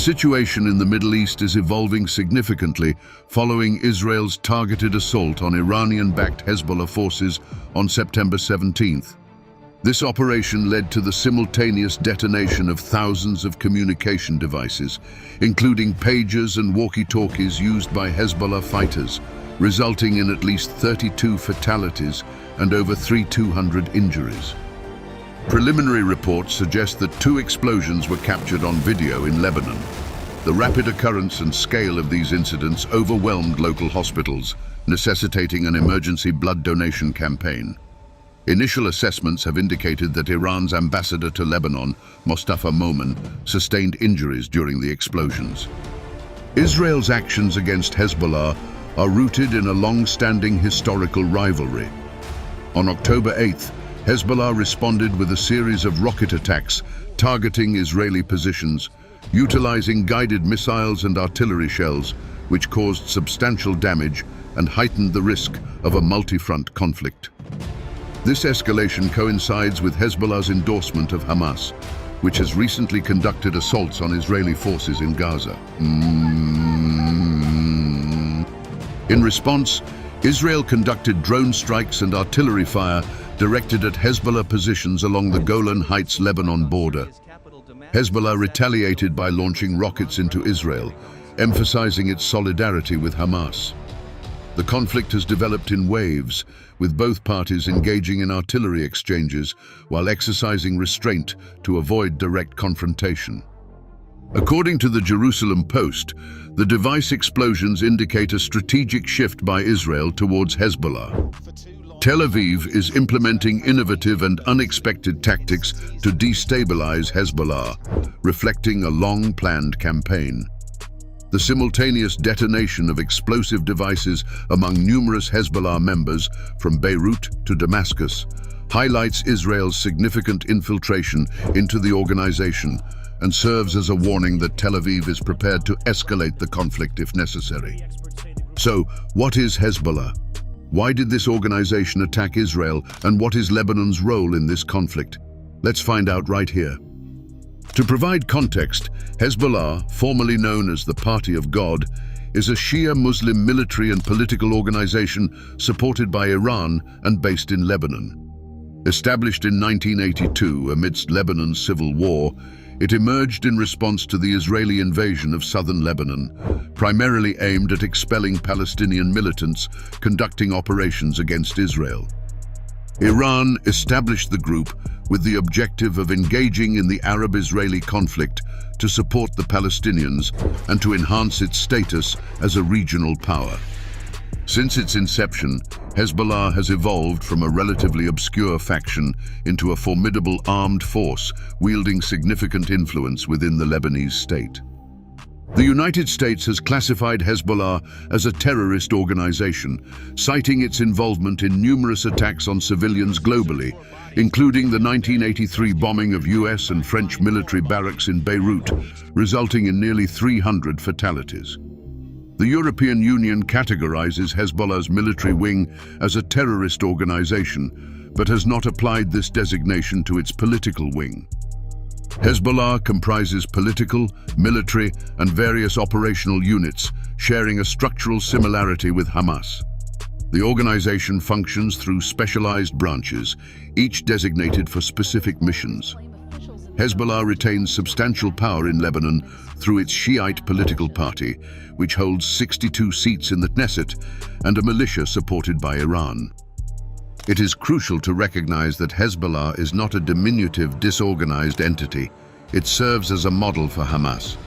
situation in the Middle East is evolving significantly following Israel's targeted assault on Iranian-backed Hezbollah forces on September 17th. This operation led to the simultaneous detonation of thousands of communication devices, including pagers and walkie-talkies used by Hezbollah fighters, resulting in at least 32 fatalities and over 3,200 injuries. Preliminary reports suggest that 2 explosions were captured on video in Lebanon. The rapid occurrence and scale of these incidents overwhelmed local hospitals, necessitating an emergency blood donation campaign. Initial assessments have indicated that Iran's ambassador to Lebanon, Mostafa Momen, sustained injuries during the explosions. Israel's actions against Hezbollah are rooted in a long-standing historical rivalry. On October 8th, Hezbollah responded with a series of rocket attacks targeting Israeli positions, utilizing guided missiles and artillery shells, which caused substantial damage and heightened the risk of a multi-front conflict. This escalation coincides with Hezbollah's endorsement of Hamas, which has recently conducted assaults on Israeli forces in Gaza. In response, Israel conducted drone strikes and artillery fire directed at Hezbollah positions along the Golan Heights-Lebanon border. Hezbollah retaliated by launching rockets into Israel, emphasizing its solidarity with Hamas. The conflict has developed in waves, with both parties engaging in artillery exchanges while exercising restraint to avoid direct confrontation. According to the Jerusalem Post, the device explosions indicate a strategic shift by Israel towards Hezbollah. Tel Aviv is implementing innovative and unexpected tactics to destabilize Hezbollah, reflecting a long-planned campaign. The simultaneous detonation of explosive devices among numerous Hezbollah members from Beirut to Damascus highlights Israel's significant infiltration into the organization and serves as a warning that Tel Aviv is prepared to escalate the conflict if necessary. So, what is Hezbollah? Why did this organization attack Israel, and what is Lebanon's role in this conflict? Let's find out right here. To provide context, Hezbollah, formerly known as the Party of God, is a Shia Muslim military and political organization supported by Iran and based in Lebanon. Established in 1982 amidst Lebanon's civil war, it emerged in response to the Israeli invasion of southern Lebanon, primarily aimed at expelling Palestinian militants conducting operations against Israel. Iran established the group with the objective of engaging in the Arab-Israeli conflict to support the Palestinians and to enhance its status as a regional power. Since its inception, Hezbollah has evolved from a relatively obscure faction into a formidable armed force wielding significant influence within the Lebanese state. The United States has classified Hezbollah as a terrorist organization, citing its involvement in numerous attacks on civilians globally, including the 1983 bombing of US and French military barracks in Beirut, resulting in nearly 300 fatalities. The European Union categorizes Hezbollah's military wing as a terrorist organization, but has not applied this designation to its political wing. Hezbollah comprises political, military, and various operational units, sharing a structural similarity with Hamas. The organization functions through specialized branches, each designated for specific missions. Hezbollah retains substantial power in Lebanon through its Shiite political party, which holds 62 seats in the Knesset, and a militia supported by Iran. It is crucial to recognize that Hezbollah is not a diminutive, disorganized entity. It serves as a model for Hamas.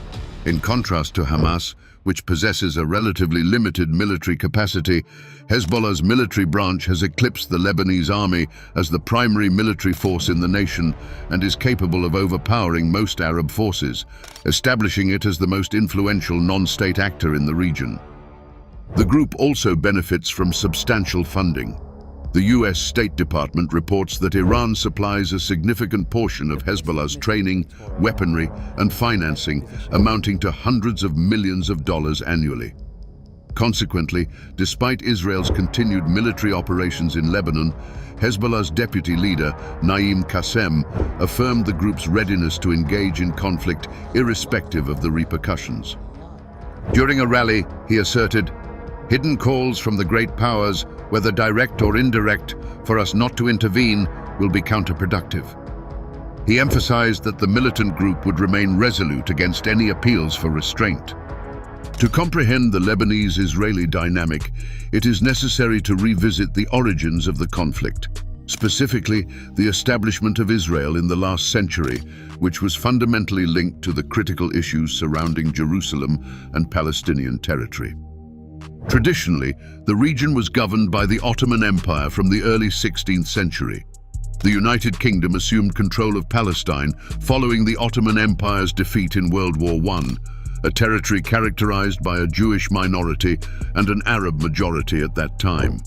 In contrast to Hamas, which possesses a relatively limited military capacity, Hezbollah's military branch has eclipsed the Lebanese army as the primary military force in the nation and is capable of overpowering most Arab forces, establishing it as the most influential non-state actor in the region. The group also benefits from substantial funding. The US State Department reports that Iran supplies a significant portion of Hezbollah's training, weaponry, and financing, amounting to hundreds of millions of dollars annually. Consequently, despite Israel's continued military operations in Lebanon, Hezbollah's deputy leader, Naim Qassem, affirmed the group's readiness to engage in conflict irrespective of the repercussions. During a rally, he asserted, "Hidden calls from the great powers, whether direct or indirect, for us not to intervene will be counterproductive." He emphasized that the militant group would remain resolute against any appeals for restraint. To comprehend the Lebanese-Israeli dynamic, it is necessary to revisit the origins of the conflict, specifically the establishment of Israel in the last century, which was fundamentally linked to the critical issues surrounding Jerusalem and Palestinian territory. Traditionally, the region was governed by the Ottoman Empire from the early 16th century. The United Kingdom assumed control of Palestine following the Ottoman Empire's defeat in World War I, a territory characterized by a Jewish minority and an Arab majority at that time.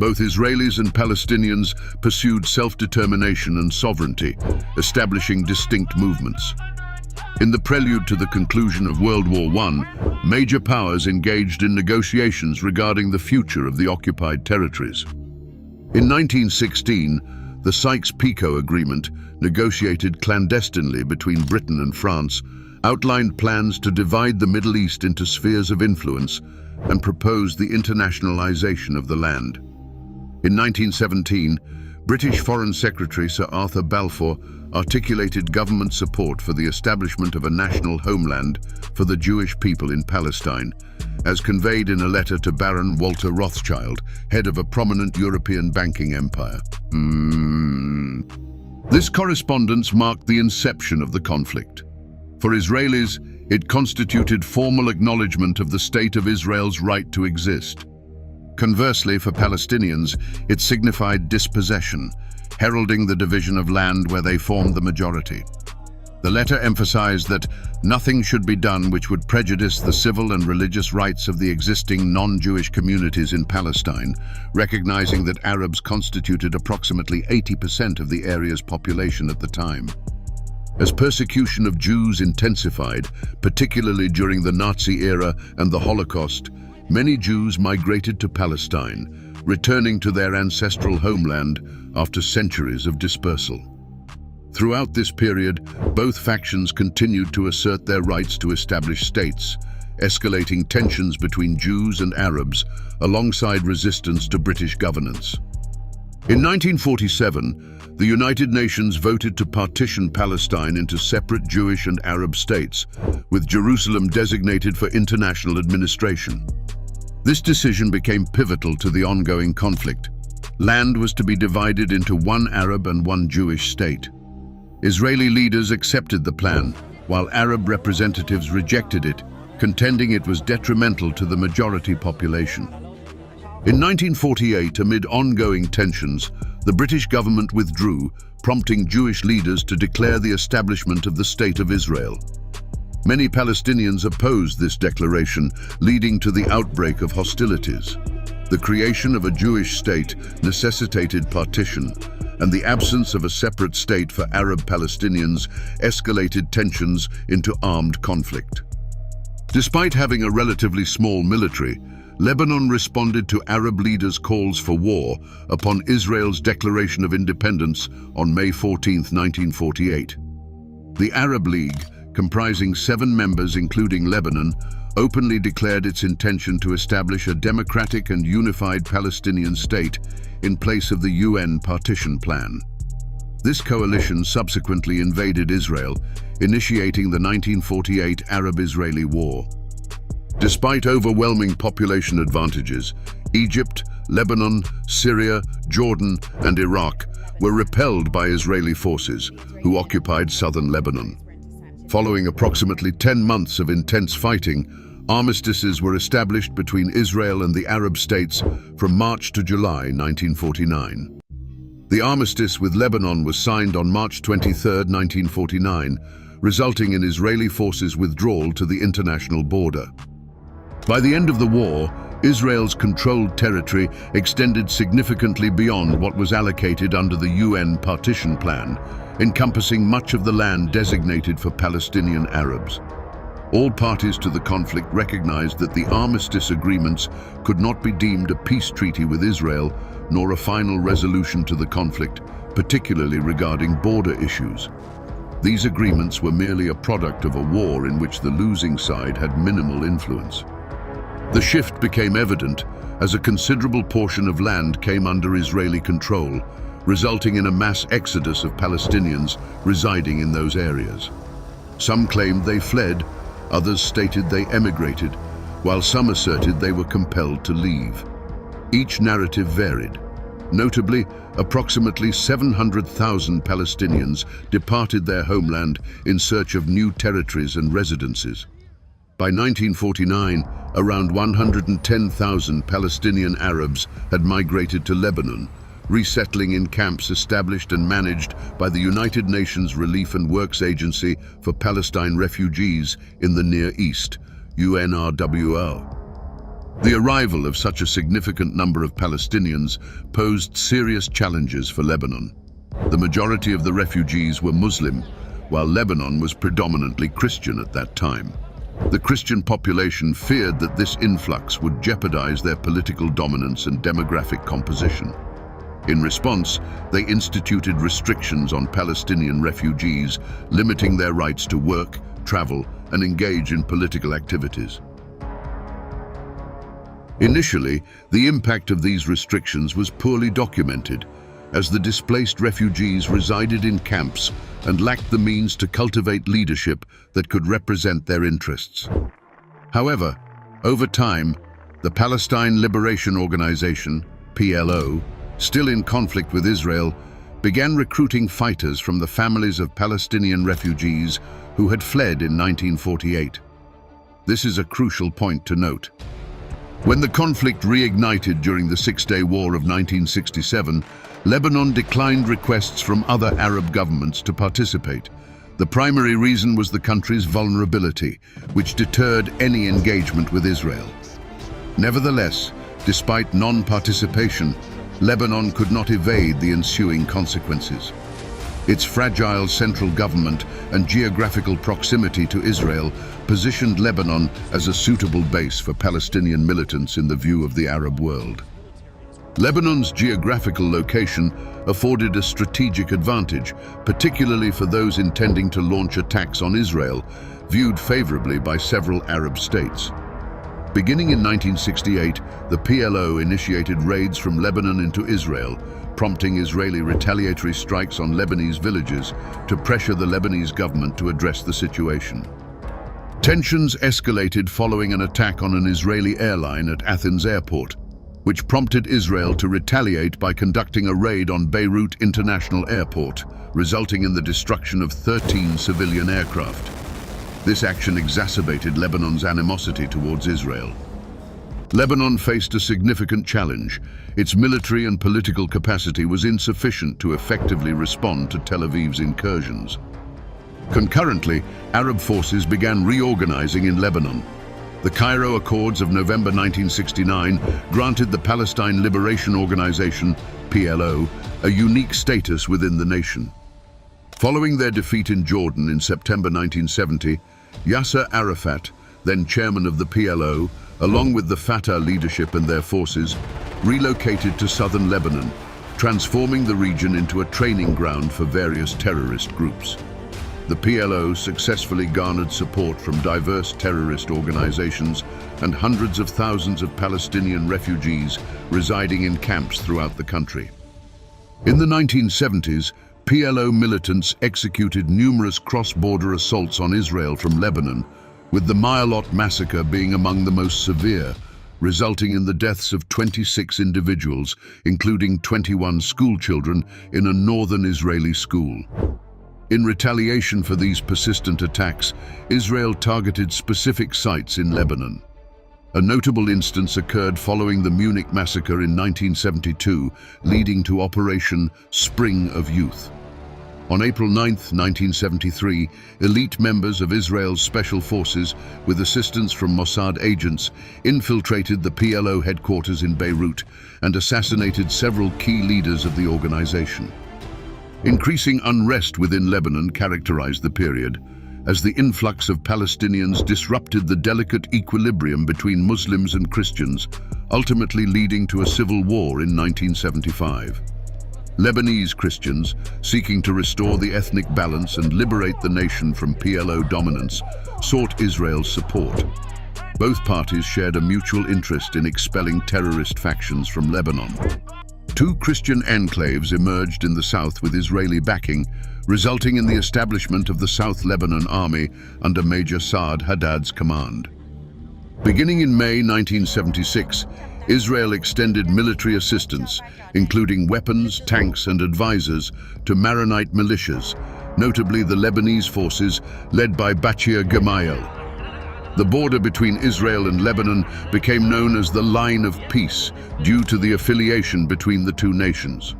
Both Israelis and Palestinians pursued self-determination and sovereignty, establishing distinct movements. In the prelude to the conclusion of World War I, major powers engaged in negotiations regarding the future of the occupied territories. In 1916, the Sykes-Picot Agreement, negotiated clandestinely between Britain and France, outlined plans to divide the Middle East into spheres of influence and proposed the internationalization of the land. In 1917, British Foreign Secretary Sir Arthur Balfour articulated government support for the establishment of a national homeland for the Jewish people in Palestine, as conveyed in a letter to Baron Walter Rothschild, head of a prominent European banking empire. This correspondence marked the inception of the conflict. For Israelis, it constituted formal acknowledgement of the State of Israel's right to exist. Conversely, for Palestinians, it signified dispossession, heralding the division of land where they formed the majority. The letter emphasized that nothing should be done which would prejudice the civil and religious rights of the existing non-Jewish communities in Palestine, recognizing that Arabs constituted approximately 80% of the area's population at the time. As persecution of Jews intensified, particularly during the Nazi era and the Holocaust, many Jews migrated to Palestine, returning to their ancestral homeland after centuries of dispersal. Throughout this period, both factions continued to assert their rights to establish states, escalating tensions between Jews and Arabs alongside resistance to British governance. In 1947, the United Nations voted to partition Palestine into separate Jewish and Arab states, with Jerusalem designated for international administration. This decision became pivotal to the ongoing conflict. Land was to be divided into one Arab and one Jewish state. Israeli leaders accepted the plan, while Arab representatives rejected it, contending it was detrimental to the majority population. In 1948, amid ongoing tensions, the British government withdrew, prompting Jewish leaders to declare the establishment of the State of Israel. Many Palestinians opposed this declaration, leading to the outbreak of hostilities. The creation of a Jewish state necessitated partition, and the absence of a separate state for Arab Palestinians escalated tensions into armed conflict. Despite having a relatively small military, Lebanon responded to Arab leaders' calls for war upon Israel's declaration of independence on May 14, 1948. The Arab League, comprising 7 members including Lebanon, openly declared its intention to establish a democratic and unified Palestinian state in place of the UN partition plan. This coalition subsequently invaded Israel, initiating the 1948 Arab-Israeli War. Despite overwhelming population advantages, Egypt, Lebanon, Syria, Jordan, and Iraq were repelled by Israeli forces, who occupied southern Lebanon. Following approximately 10 months of intense fighting, armistices were established between Israel and the Arab states from March to July 1949. The armistice with Lebanon was signed on March 23, 1949, resulting in Israeli forces' withdrawal to the international border. By the end of the war, Israel's controlled territory extended significantly beyond what was allocated under the UN partition plan, encompassing much of the land designated for Palestinian Arabs. All parties to the conflict recognized that the armistice agreements could not be deemed a peace treaty with Israel, nor a final resolution to the conflict, particularly regarding border issues. These agreements were merely a product of a war in which the losing side had minimal influence. The shift became evident as a considerable portion of land came under Israeli control, resulting in a mass exodus of Palestinians residing in those areas. Some claimed they fled, others stated they emigrated, while some asserted they were compelled to leave. Each narrative varied. Notably, approximately 700,000 Palestinians departed their homeland in search of new territories and residences. By 1949, around 110,000 Palestinian Arabs had migrated to Lebanon, resettling in camps established and managed by the United Nations Relief and Works Agency for Palestine Refugees in the Near East, UNRWA. The arrival of such a significant number of Palestinians posed serious challenges for Lebanon. The majority of the refugees were Muslim, while Lebanon was predominantly Christian at that time. The Christian population feared that this influx would jeopardize their political dominance and demographic composition. In response, they instituted restrictions on Palestinian refugees, limiting their rights to work, travel, and engage in political activities. Initially, the impact of these restrictions was poorly documented, as the displaced refugees resided in camps and lacked the means to cultivate leadership that could represent their interests. However, over time, the Palestine Liberation Organization, PLO, still in conflict with Israel, began recruiting fighters from the families of Palestinian refugees who had fled in 1948. This is a crucial point to note. When the conflict reignited during the Six-Day War of 1967, Lebanon declined requests from other Arab governments to participate. The primary reason was the country's vulnerability, which deterred any engagement with Israel. Nevertheless, despite non-participation, Lebanon could not evade the ensuing consequences. Its fragile central government and geographical proximity to Israel positioned Lebanon as a suitable base for Palestinian militants in the view of the Arab world. Lebanon's geographical location afforded a strategic advantage, particularly for those intending to launch attacks on Israel, viewed favorably by several Arab states. Beginning in 1968, the PLO initiated raids from Lebanon into Israel, prompting Israeli retaliatory strikes on Lebanese villages to pressure the Lebanese government to address the situation. Tensions escalated following an attack on an Israeli airline at Athens airport, which prompted Israel to retaliate by conducting a raid on Beirut International Airport, resulting in the destruction of 13 civilian aircraft. This action exacerbated Lebanon's animosity towards Israel. Lebanon faced a significant challenge. Its military and political capacity was insufficient to effectively respond to Tel Aviv's incursions. Concurrently, Arab forces began reorganizing in Lebanon. The Cairo Accords of November 1969 granted the Palestine Liberation Organization, PLO, a unique status within the nation. Following their defeat in Jordan in September 1970, Yasser Arafat, then chairman of the PLO, along with the Fatah leadership and their forces, relocated to southern Lebanon, transforming the region into a training ground for various terrorist groups. The PLO successfully garnered support from diverse terrorist organizations and hundreds of thousands of Palestinian refugees residing in camps throughout the country. In the 1970s, PLO militants executed numerous cross-border assaults on Israel from Lebanon, with the Ma'alot massacre being among the most severe, resulting in the deaths of 26 individuals, including 21 schoolchildren in a northern Israeli school. In retaliation for these persistent attacks, Israel targeted specific sites in Lebanon. A notable instance occurred following the Munich massacre in 1972, leading to Operation Spring of Youth. On April 9, 1973, elite members of Israel's special forces, with assistance from Mossad agents, infiltrated the PLO headquarters in Beirut and assassinated several key leaders of the organization. Increasing unrest within Lebanon characterized the period. as the influx of Palestinians disrupted the delicate equilibrium between Muslims and Christians, ultimately leading to a civil war in 1975. Lebanese Christians, seeking to restore the ethnic balance and liberate the nation from PLO dominance, sought Israel's support. Both parties shared a mutual interest in expelling terrorist factions from Lebanon. Two Christian enclaves emerged in the south with Israeli backing, resulting in the establishment of the South Lebanon Army under Major Saad Haddad's command. Beginning in May 1976, Israel extended military assistance, including weapons, tanks, and advisors, to Maronite militias, notably the Lebanese forces led by Bashir Gemayel. The border between Israel and Lebanon became known as the Line of Peace due to the affiliation between the two nations.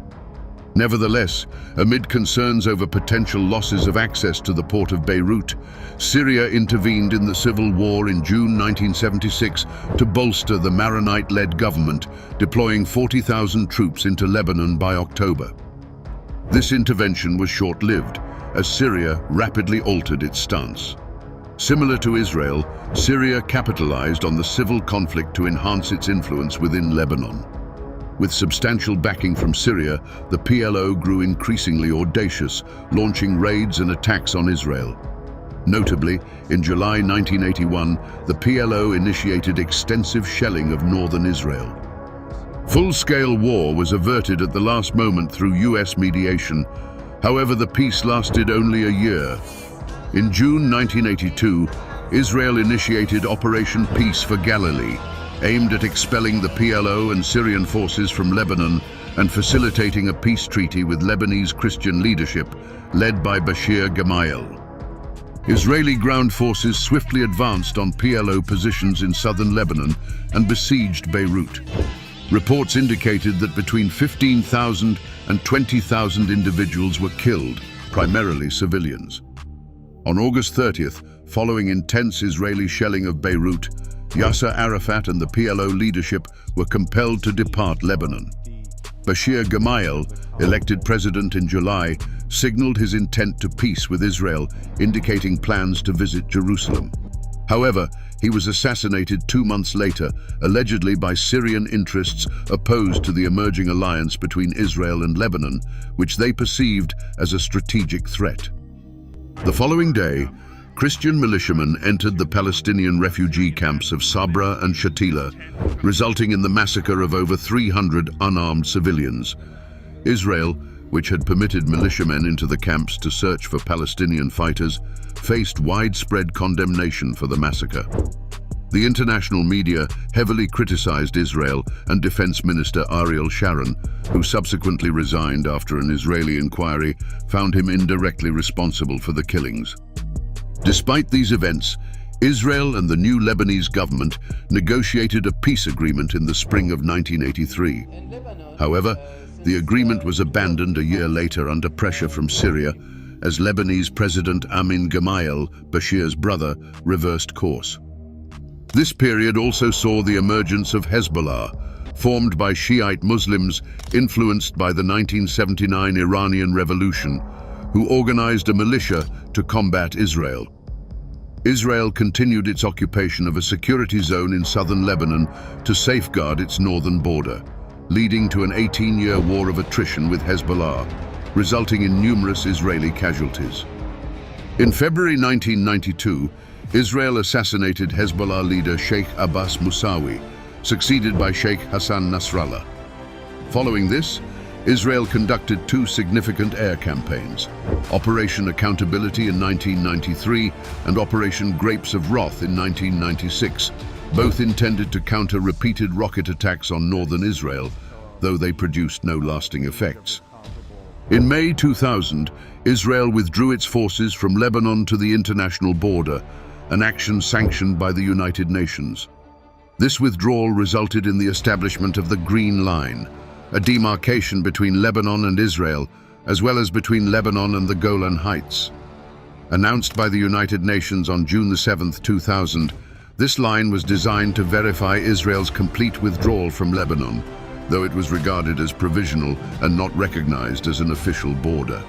Nevertheless, amid concerns over potential losses of access to the port of Beirut, Syria intervened in the civil war in June 1976 to bolster the Maronite-led government, deploying 40,000 troops into Lebanon by October. This intervention was short-lived, as Syria rapidly altered its stance. Similar to Israel, Syria capitalized on the civil conflict to enhance its influence within Lebanon. With substantial backing from Syria, the PLO grew increasingly audacious, launching raids and attacks on Israel. Notably, in July 1981, the PLO initiated extensive shelling of northern Israel. Full-scale war was averted at the last moment through US mediation. However, the peace lasted only a year. In June 1982, Israel initiated Operation Peace for Galilee, aimed at expelling the PLO and Syrian forces from Lebanon and facilitating a peace treaty with Lebanese Christian leadership, led by Bashir Gemayel. Israeli ground forces swiftly advanced on PLO positions in southern Lebanon and besieged Beirut. Reports indicated that between 15,000 and 20,000 individuals were killed, primarily civilians. On August 30th, following intense Israeli shelling of Beirut, Yasser Arafat and the PLO leadership were compelled to depart Lebanon. Bashir Gemayel, elected president in July, signaled his intent to peace with Israel, indicating plans to visit Jerusalem. However, he was assassinated 2 months later, allegedly by Syrian interests opposed to the emerging alliance between Israel and Lebanon, which they perceived as a strategic threat. The following day, Christian militiamen entered the Palestinian refugee camps of Sabra and Shatila, resulting in the massacre of over 300 unarmed civilians. Israel, which had permitted militiamen into the camps to search for Palestinian fighters, faced widespread condemnation for the massacre. The international media heavily criticized Israel and Defense Minister Ariel Sharon, who subsequently resigned after an Israeli inquiry found him indirectly responsible for the killings. Despite these events, Israel and the new Lebanese government negotiated a peace agreement in the spring of 1983. However, the agreement was abandoned a year later under pressure from Syria, as Lebanese President Amin Gemayel, Bashir's brother, reversed course. This period also saw the emergence of Hezbollah, formed by Shiite Muslims influenced by the 1979 Iranian Revolution, who organized a militia to combat Israel. Israel continued its occupation of a security zone in southern Lebanon to safeguard its northern border, leading to an 18-year war of attrition with Hezbollah, resulting in numerous Israeli casualties. In February 1992, Israel assassinated Hezbollah leader Sheikh Abbas Musawi, succeeded by Sheikh Hassan Nasrallah. Following this, Israel conducted two significant air campaigns, Operation Accountability in 1993 and Operation Grapes of Wrath in 1996, both intended to counter repeated rocket attacks on northern Israel, though they produced no lasting effects. In May 2000, Israel withdrew its forces from Lebanon to the international border, an action sanctioned by the United Nations. This withdrawal resulted in the establishment of the Green Line, a demarcation between Lebanon and Israel, as well as between Lebanon and the Golan Heights. Announced by the United Nations on June 7, 2000, this line was designed to verify Israel's complete withdrawal from Lebanon, though it was regarded as provisional and not recognized as an official border.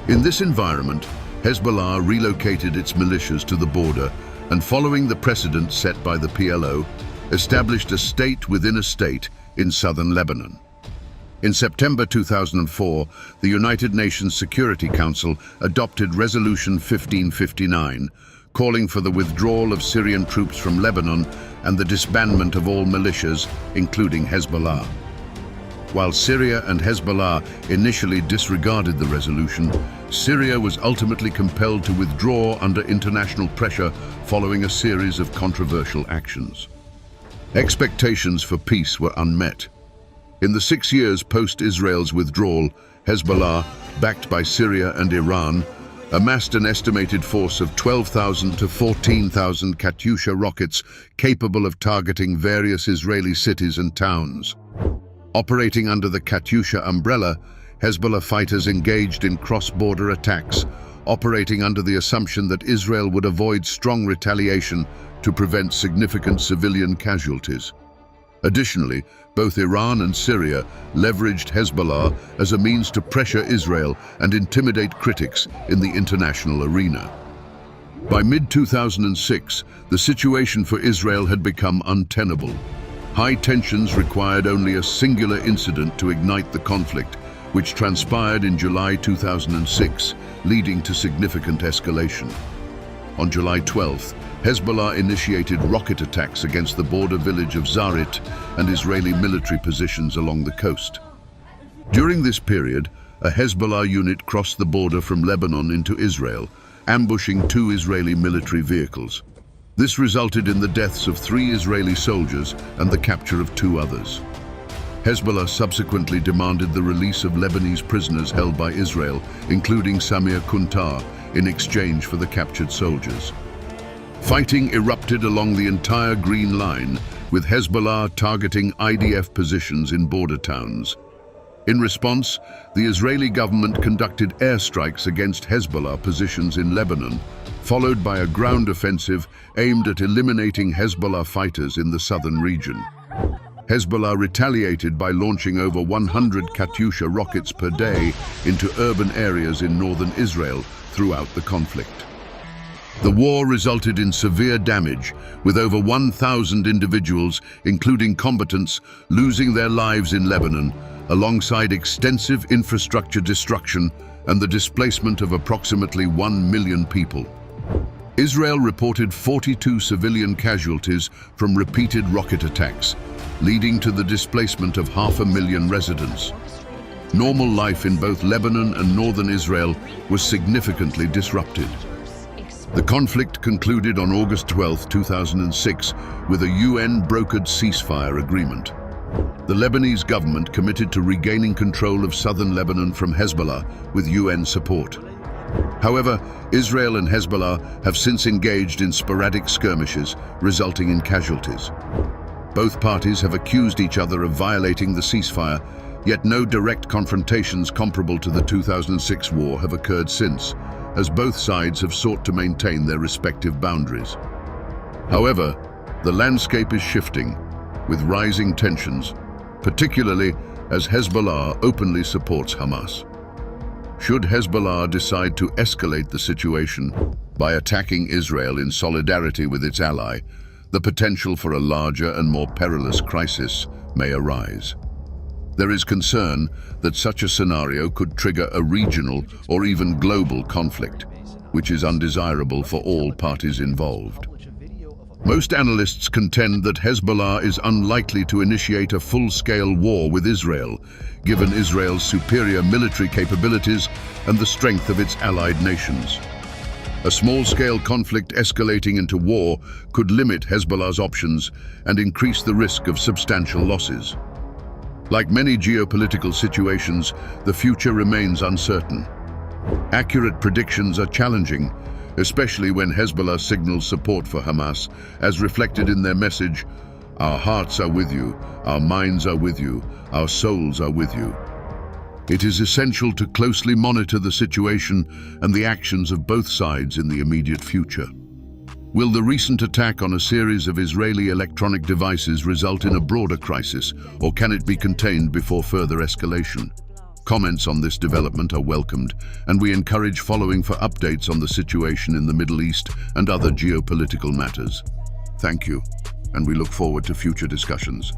In this environment, Hezbollah relocated its militias to the border and, following the precedent set by the PLO, established a state within a state in southern Lebanon. In September 2004, the United Nations Security Council adopted Resolution 1559, calling for the withdrawal of Syrian troops from Lebanon and the disbandment of all militias, including Hezbollah. While Syria and Hezbollah initially disregarded the resolution, Syria was ultimately compelled to withdraw under international pressure following a series of controversial actions. Expectations for peace were unmet. In the 6 years post-Israel's withdrawal, Hezbollah, backed by Syria and Iran, amassed an estimated force of 12,000 to 14,000 Katyusha rockets capable of targeting various Israeli cities and towns. Operating under the Katyusha umbrella, Hezbollah fighters engaged in cross-border attacks, operating under the assumption that Israel would avoid strong retaliation to prevent significant civilian casualties. Additionally, both Iran and Syria leveraged Hezbollah as a means to pressure Israel and intimidate critics in the international arena. By mid-2006, the situation for Israel had become untenable. High tensions required only a singular incident to ignite the conflict, which transpired in July 2006, leading to significant escalation. On July 12th, Hezbollah initiated rocket attacks against the border village of Zarit and Israeli military positions along the coast. During this period, a Hezbollah unit crossed the border from Lebanon into Israel, ambushing 2 Israeli military vehicles. This resulted in the deaths of 3 Israeli soldiers and the capture of 2 others. Hezbollah subsequently demanded the release of Lebanese prisoners held by Israel, including Samir Kuntar, in exchange for the captured soldiers. Fighting erupted along the entire Green Line, with Hezbollah targeting IDF positions in border towns. In response, the Israeli government conducted airstrikes against Hezbollah positions in Lebanon, followed by a ground offensive aimed at eliminating Hezbollah fighters in the southern region. Hezbollah retaliated by launching over 100 Katyusha rockets per day into urban areas in northern Israel throughout the conflict. The war resulted in severe damage, with over 1,000 individuals, including combatants, losing their lives in Lebanon, alongside extensive infrastructure destruction and the displacement of approximately 1 million people. Israel reported 42 civilian casualties from repeated rocket attacks, leading to the displacement of 500,000 residents. Normal life in both Lebanon and northern Israel was significantly disrupted. The conflict concluded on August 12, 2006, with a UN-brokered ceasefire agreement. The Lebanese government committed to regaining control of southern Lebanon from Hezbollah with UN support. However, Israel and Hezbollah have since engaged in sporadic skirmishes, resulting in casualties. Both parties have accused each other of violating the ceasefire, yet no direct confrontations comparable to the 2006 war have occurred since, as both sides have sought to maintain their respective boundaries. However, the landscape is shifting, with rising tensions, particularly as Hezbollah openly supports Hamas. Should Hezbollah decide to escalate the situation by attacking Israel in solidarity with its ally, the potential for a larger and more perilous crisis may arise. There is concern that such a scenario could trigger a regional or even global conflict, which is undesirable for all parties involved. Most analysts contend that Hezbollah is unlikely to initiate a full-scale war with Israel, given Israel's superior military capabilities and the strength of its allied nations. A small-scale conflict escalating into war could limit Hezbollah's options and increase the risk of substantial losses. Like many geopolitical situations, the future remains uncertain. Accurate predictions are challenging, especially when Hezbollah signals support for Hamas, as reflected in their message, "Our hearts are with you, our minds are with you, our souls are with you." It is essential to closely monitor the situation and the actions of both sides in the immediate future. Will the recent attack on a series of Israeli electronic devices result in a broader crisis, or can it be contained before further escalation? Comments on this development are welcomed, and we encourage following for updates on the situation in the Middle East and other geopolitical matters. Thank you, and we look forward to future discussions.